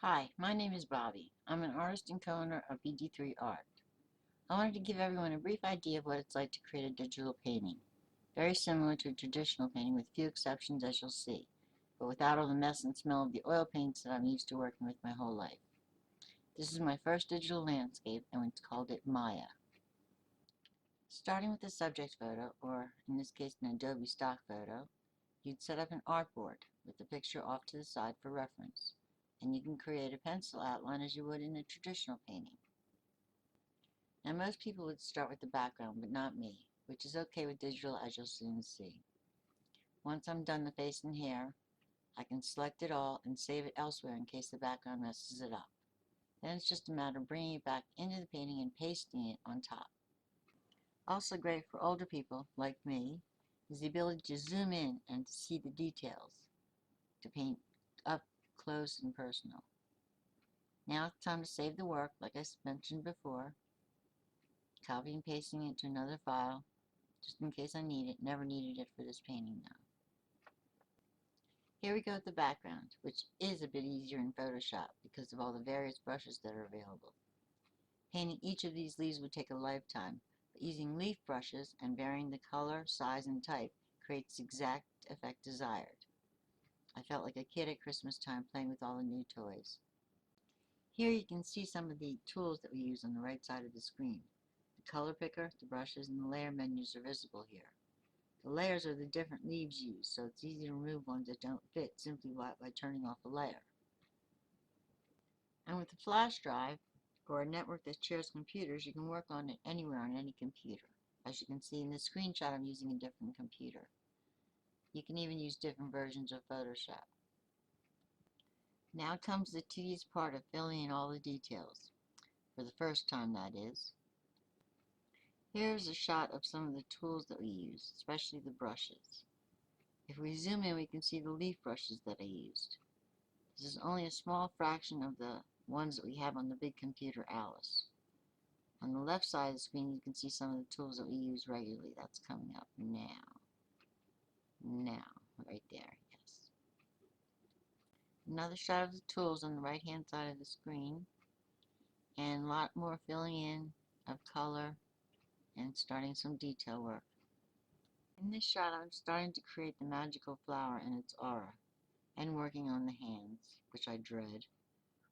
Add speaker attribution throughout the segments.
Speaker 1: Hi, my name is Bobby. I'm an artist and co-owner of BD3 Art. I wanted to give everyone a brief idea of what it's like to create a digital painting. Very similar to a traditional painting with few exceptions, as you'll see, but without all the mess and smell of the oil paints that I'm used to working with my whole life. This is my first digital landscape, and we called it Maya. Starting with the subject photo, or in this case an Adobe stock photo, you'd set up an artboard with the picture off to the side for reference, and you can create a pencil outline as you would in a traditional painting. Now most people would start with the background, but not me, which is okay with digital, as you'll soon see. Once I'm done the face and hair, I can select it all and save it elsewhere in case the background messes it up. Then it's just a matter of bringing it back into the painting and pasting it on top. Also great for older people, like me, is the ability to zoom in and to see the details, to paint up close and personal. Now it's time to save the work, like I mentioned before, copy and pasting it to another file, just in case I need it. Never needed it for this painting though. Here we go with the background, which is a bit easier in Photoshop because of all the various brushes that are available. Painting each of these leaves would take a lifetime, but using leaf brushes and varying the color, size, and type creates the exact effect desired. I felt like a kid at Christmas time playing with all the new toys. Here you can see some of the tools that we use on the right side of the screen. The color picker, the brushes, and the layer menus are visible here. The layers are the different leaves used, so it's easy to remove ones that don't fit simply by turning off a layer. And with a flash drive, or a network that shares computers, you can work on it anywhere on any computer. As you can see in this screenshot, I'm using a different computer. You can even use different versions of Photoshop. Now comes the tedious part of filling in all the details. For the first time, that is. Here's a shot of some of the tools that we use, especially the brushes. If we zoom in, we can see the leaf brushes that I used. This is only a small fraction of the ones that we have on the big computer Alice. On the left side of the screen, you can see some of the tools that we use regularly. That's coming up now. Right there, yes. Another shot of the tools on the right-hand side of the screen, and a lot more filling in of color and starting some detail work. In this shot, I'm starting to create the magical flower and its aura, and working on the hands, which I dread.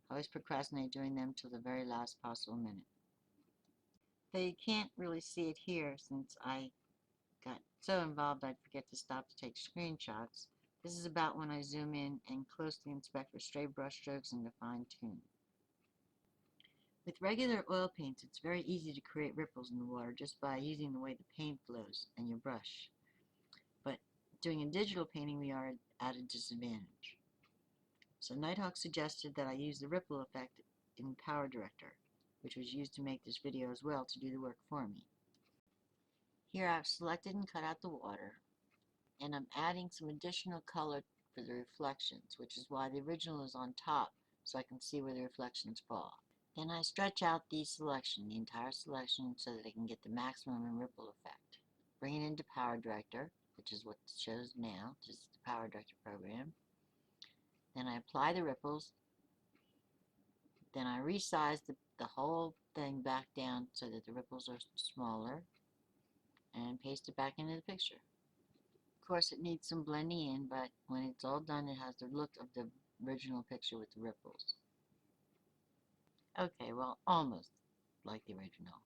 Speaker 1: I always procrastinate doing them till the very last possible minute. Though you can't really see it here since I got so involved I'd forget to stop to take screenshots. This is about when I zoom in and closely inspect for stray brush strokes and to fine-tune. With regular oil paints, it's very easy to create ripples in the water just by using the way the paint flows and your brush. But doing a digital painting, we are at a disadvantage. So Nighthawk suggested that I use the ripple effect in Power Director, which was used to make this video as well to do the work for me. Here I've selected and cut out the water, and I'm adding some additional color for the reflections, which is why the original is on top, so I can see where the reflections fall. Then I stretch out the entire selection, so that I can get the maximum and ripple effect. Bring it into Power Director, which is what it shows now, just the Power Director program. Then I apply the ripples. Then I resize the whole thing back down so that the ripples are smaller, and paste it back into the picture. Of course, it needs some blending in, but when it's all done, it has the look of the original picture with the ripples. Okay, well, almost like the original.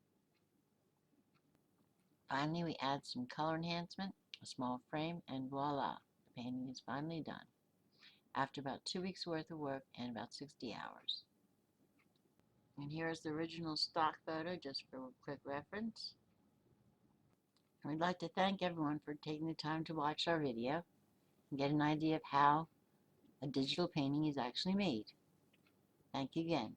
Speaker 1: Finally, we add some color enhancement, a small frame, and voila, the painting is finally done, after about 2 weeks worth of work and about 60 hours. And here's the original stock photo, just for a quick reference. And we'd like to thank everyone for taking the time to watch our video and get an idea of how a digital painting is actually made. Thank you again.